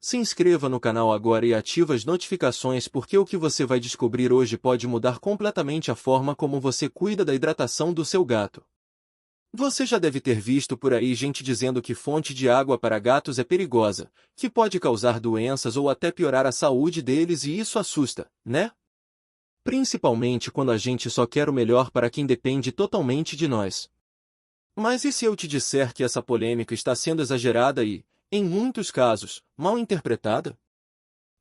Se inscreva no canal agora e ative as notificações porque o que você vai descobrir hoje pode mudar completamente a forma como você cuida da hidratação do seu gato. Você já deve ter visto por aí gente dizendo que fonte de água para gatos é perigosa, que pode causar doenças ou até piorar a saúde deles e isso assusta, né? Principalmente quando a gente só quer o melhor para quem depende totalmente de nós. Mas e se eu te disser que essa polêmica está sendo exagerada e, em muitos casos, mal interpretada?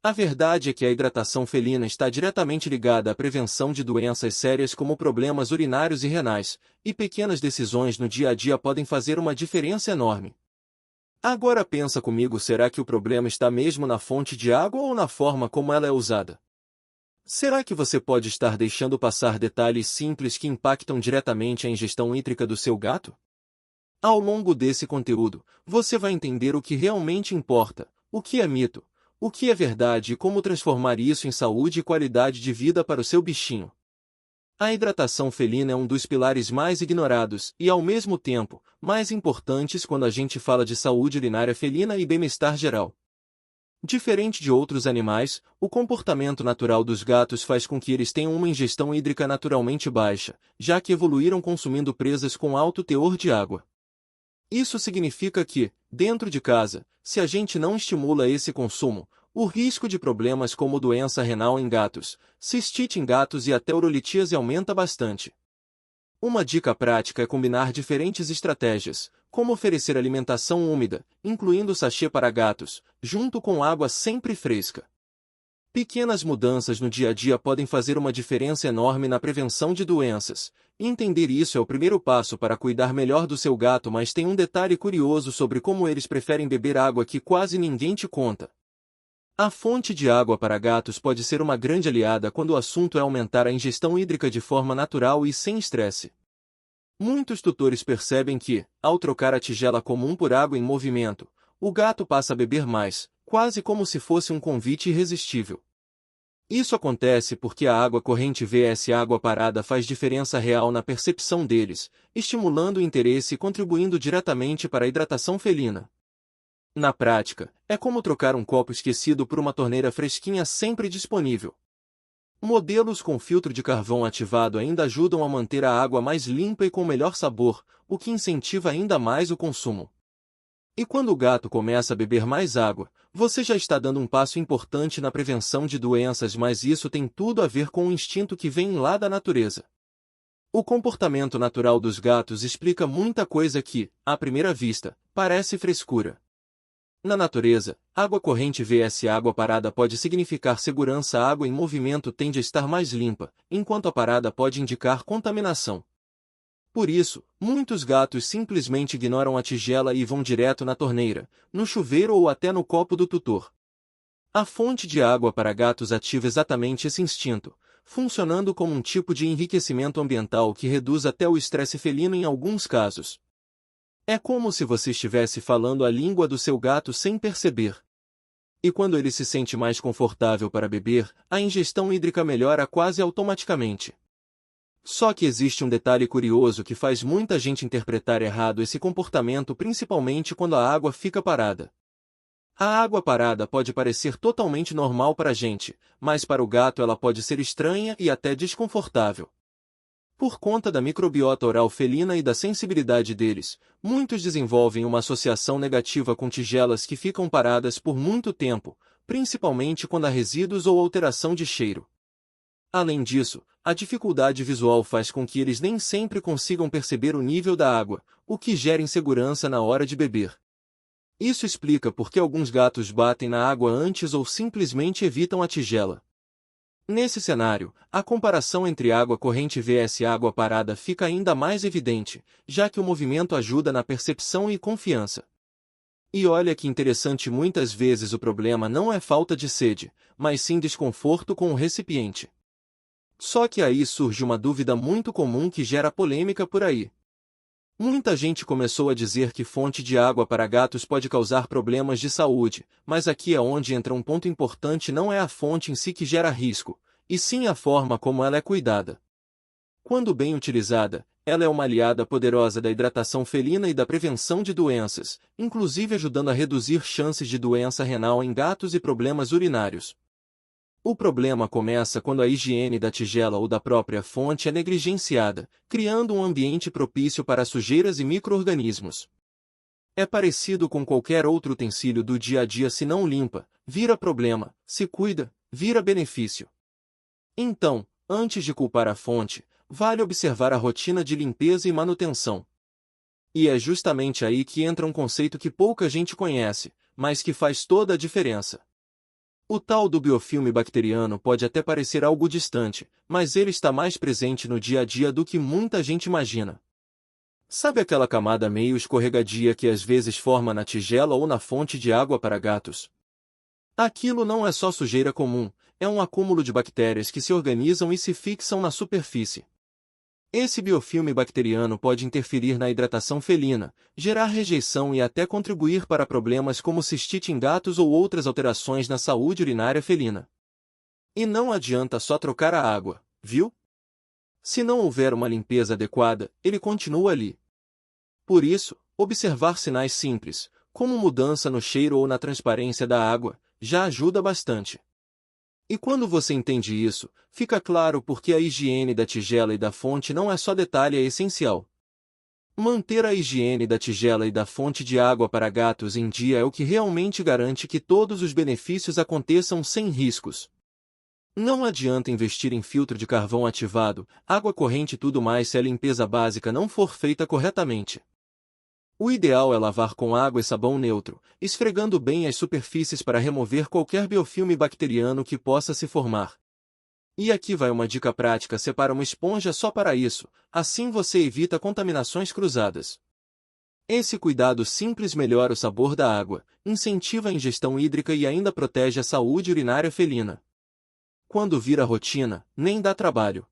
A verdade é que a hidratação felina está diretamente ligada à prevenção de doenças sérias como problemas urinários e renais, e pequenas decisões no dia a dia podem fazer uma diferença enorme. Agora pensa comigo, será que o problema está mesmo na fonte de água ou na forma como ela é usada? Será que você pode estar deixando passar detalhes simples que impactam diretamente a ingestão hídrica do seu gato? Ao longo desse conteúdo, você vai entender o que realmente importa, o que é mito, o que é verdade e como transformar isso em saúde e qualidade de vida para o seu bichinho. A hidratação felina é um dos pilares mais ignorados e, ao mesmo tempo, mais importantes quando a gente fala de saúde urinária felina e bem-estar geral. Diferente de outros animais, o comportamento natural dos gatos faz com que eles tenham uma ingestão hídrica naturalmente baixa, já que evoluíram consumindo presas com alto teor de água. Isso significa que, dentro de casa, se a gente não estimula esse consumo, o risco de problemas como doença renal em gatos, cistite em gatos e até urolitíase aumenta bastante. Uma dica prática é combinar diferentes estratégias, como oferecer alimentação úmida, incluindo sachê para gatos, junto com água sempre fresca. Pequenas mudanças no dia a dia podem fazer uma diferença enorme na prevenção de doenças. Entender isso é o primeiro passo para cuidar melhor do seu gato, mas tem um detalhe curioso sobre como eles preferem beber água que quase ninguém te conta. A fonte de água para gatos pode ser uma grande aliada quando o assunto é aumentar a ingestão hídrica de forma natural e sem estresse. Muitos tutores percebem que, ao trocar a tigela comum por água em movimento, o gato passa a beber mais, quase como se fosse um convite irresistível. Isso acontece porque a água corrente vs água parada faz diferença real na percepção deles, estimulando o interesse e contribuindo diretamente para a hidratação felina. Na prática, é como trocar um copo esquecido por uma torneira fresquinha sempre disponível. Modelos com filtro de carvão ativado ainda ajudam a manter a água mais limpa e com melhor sabor, o que incentiva ainda mais o consumo. E quando o gato começa a beber mais água, você já está dando um passo importante na prevenção de doenças, mas isso tem tudo a ver com o instinto que vem lá da natureza. O comportamento natural dos gatos explica muita coisa que, à primeira vista, parece frescura. Na natureza, água corrente vs água parada pode significar segurança. A água em movimento tende a estar mais limpa, enquanto a parada pode indicar contaminação. Por isso, muitos gatos simplesmente ignoram a tigela e vão direto na torneira, no chuveiro ou até no copo do tutor. A fonte de água para gatos ativa exatamente esse instinto, funcionando como um tipo de enriquecimento ambiental que reduz até o estresse felino em alguns casos. É como se você estivesse falando a língua do seu gato sem perceber. E quando ele se sente mais confortável para beber, a ingestão hídrica melhora quase automaticamente. Só que existe um detalhe curioso que faz muita gente interpretar errado esse comportamento, principalmente quando a água fica parada. A água parada pode parecer totalmente normal para a gente, mas para o gato ela pode ser estranha e até desconfortável. Por conta da microbiota oral felina e da sensibilidade deles, muitos desenvolvem uma associação negativa com tigelas que ficam paradas por muito tempo, principalmente quando há resíduos ou alteração de cheiro. Além disso, a dificuldade visual faz com que eles nem sempre consigam perceber o nível da água, o que gera insegurança na hora de beber. Isso explica por que alguns gatos batem na água antes ou simplesmente evitam a tigela. Nesse cenário, a comparação entre água corrente vs água parada fica ainda mais evidente, já que o movimento ajuda na percepção e confiança. E olha que interessante, muitas vezes o problema não é falta de sede, mas sim desconforto com o recipiente. Só que aí surge uma dúvida muito comum que gera polêmica por aí. Muita gente começou a dizer que fonte de água para gatos pode causar problemas de saúde, mas aqui é onde entra um ponto importante: não é a fonte em si que gera risco, e sim a forma como ela é cuidada. Quando bem utilizada, ela é uma aliada poderosa da hidratação felina e da prevenção de doenças, inclusive ajudando a reduzir chances de doença renal em gatos e problemas urinários. O problema começa quando a higiene da tigela ou da própria fonte é negligenciada, criando um ambiente propício para sujeiras e micro-organismos. É parecido com qualquer outro utensílio do dia a dia: se não limpa, vira problema; se cuida, vira benefício. Então, antes de culpar a fonte, vale observar a rotina de limpeza e manutenção. E é justamente aí que entra um conceito que pouca gente conhece, mas que faz toda a diferença. O tal do biofilme bacteriano pode até parecer algo distante, mas ele está mais presente no dia a dia do que muita gente imagina. Sabe aquela camada meio escorregadia que às vezes forma na tigela ou na fonte de água para gatos? Aquilo não é só sujeira comum, é um acúmulo de bactérias que se organizam e se fixam na superfície. Esse biofilme bacteriano pode interferir na hidratação felina, gerar rejeição e até contribuir para problemas como cistite em gatos ou outras alterações na saúde urinária felina. E não adianta só trocar a água, viu? Se não houver uma limpeza adequada, ele continua ali. Por isso, observar sinais simples, como mudança no cheiro ou na transparência da água, já ajuda bastante. E quando você entende isso, fica claro por que a higiene da tigela e da fonte não é só detalhe, é essencial. Manter a higiene da tigela e da fonte de água para gatos em dia é o que realmente garante que todos os benefícios aconteçam sem riscos. Não adianta investir em filtro de carvão ativado, água corrente e tudo mais se a limpeza básica não for feita corretamente. O ideal é lavar com água e sabão neutro, esfregando bem as superfícies para remover qualquer biofilme bacteriano que possa se formar. E aqui vai uma dica prática: separa uma esponja só para isso, assim você evita contaminações cruzadas. Esse cuidado simples melhora o sabor da água, incentiva a ingestão hídrica e ainda protege a saúde urinária felina. Quando vira rotina, nem dá trabalho.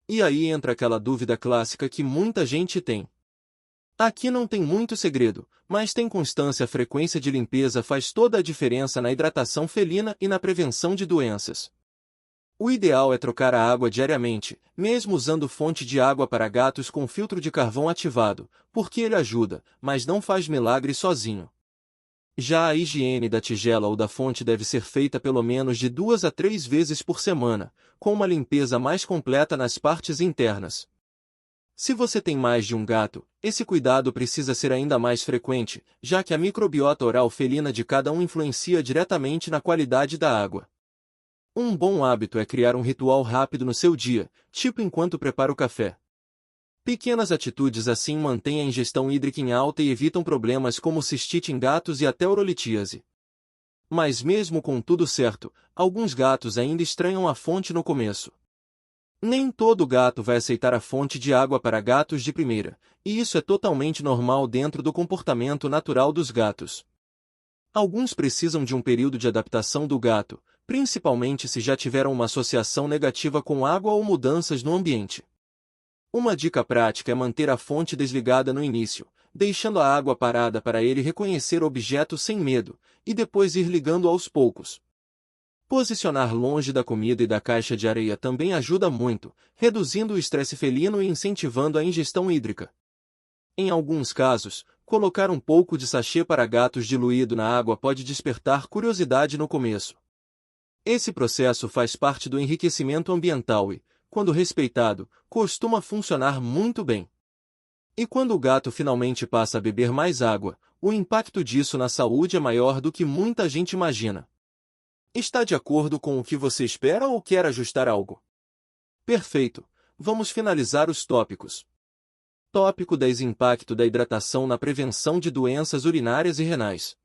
E aí entra aquela dúvida clássica que muita gente tem. Aqui não tem muito segredo, mas tem constância. A frequência de limpeza faz toda a diferença na hidratação felina e na prevenção de doenças. O ideal é trocar a água diariamente, mesmo usando fonte de água para gatos com filtro de carvão ativado, porque ele ajuda, mas não faz milagre sozinho. Já a higiene da tigela ou da fonte deve ser feita pelo menos de 2 a 3 vezes por semana, com uma limpeza mais completa nas partes internas. Se você tem mais de um gato, esse cuidado precisa ser ainda mais frequente, já que a microbiota oral felina de cada um influencia diretamente na qualidade da água. Um bom hábito é criar um ritual rápido no seu dia, tipo enquanto prepara o café. Pequenas atitudes assim mantêm a ingestão hídrica em alta e evitam problemas como cistite em gatos e até urolitíase. Mas mesmo com tudo certo, alguns gatos ainda estranham a fonte no começo. Nem todo gato vai aceitar a fonte de água para gatos de primeira, e isso é totalmente normal dentro do comportamento natural dos gatos. Alguns precisam de um período de adaptação do gato, principalmente se já tiveram uma associação negativa com água ou mudanças no ambiente. Uma dica prática é manter a fonte desligada no início, deixando a água parada para ele reconhecer o objeto sem medo, e depois ir ligando aos poucos. Posicionar longe da comida e da caixa de areia também ajuda muito, reduzindo o estresse felino e incentivando a ingestão hídrica. Em alguns casos, colocar um pouco de sachê para gatos diluído na água pode despertar curiosidade no começo. Esse processo faz parte do enriquecimento ambiental e, quando respeitado, costuma funcionar muito bem. E quando o gato finalmente passa a beber mais água, o impacto disso na saúde é maior do que muita gente imagina. Está de acordo com o que você espera ou quer ajustar algo? Perfeito! Vamos finalizar os tópicos. Tópico 10: Impacto da hidratação na prevenção de doenças urinárias e renais.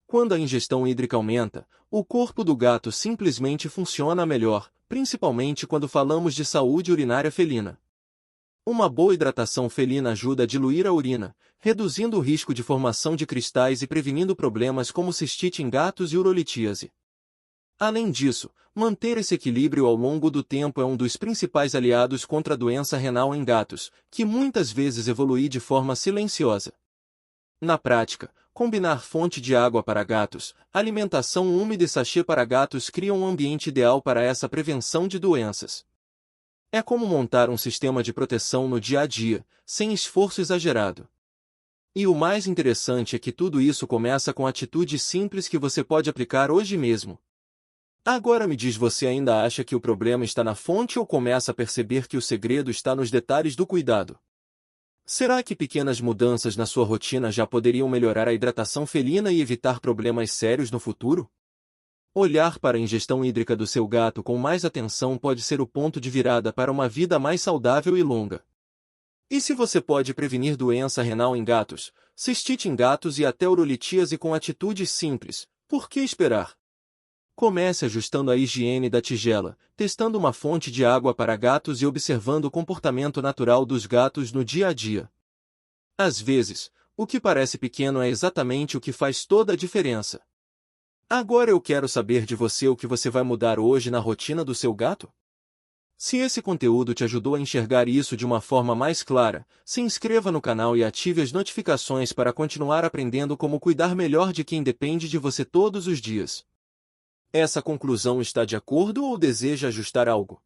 Quando a ingestão hídrica aumenta, o corpo do gato simplesmente funciona melhor, principalmente quando falamos de saúde urinária felina. Uma boa hidratação felina ajuda a diluir a urina, reduzindo o risco de formação de cristais e prevenindo problemas como cistite em gatos e urolitíase. Além disso, manter esse equilíbrio ao longo do tempo é um dos principais aliados contra a doença renal em gatos, que muitas vezes evolui de forma silenciosa. Na prática, combinar fonte de água para gatos, alimentação úmida e sachê para gatos cria um ambiente ideal para essa prevenção de doenças. É como montar um sistema de proteção no dia a dia, sem esforço exagerado. E o mais interessante é que tudo isso começa com atitudes simples que você pode aplicar hoje mesmo. Agora me diz, você ainda acha que o problema está na fonte ou começa a perceber que o segredo está nos detalhes do cuidado? Será que pequenas mudanças na sua rotina já poderiam melhorar a hidratação felina e evitar problemas sérios no futuro? Olhar para a ingestão hídrica do seu gato com mais atenção pode ser o ponto de virada para uma vida mais saudável e longa. E se você pode prevenir doença renal em gatos, cistite em gatos e até urolitíase com atitudes simples, por que esperar? Comece ajustando a higiene da tigela, testando uma fonte de água para gatos e observando o comportamento natural dos gatos no dia a dia. Às vezes, o que parece pequeno é exatamente o que faz toda a diferença. Agora eu quero saber de você o que você vai mudar hoje na rotina do seu gato. Se esse conteúdo te ajudou a enxergar isso de uma forma mais clara, se inscreva no canal e ative as notificações para continuar aprendendo como cuidar melhor de quem depende de você todos os dias. Essa conclusão está de acordo ou deseja ajustar algo?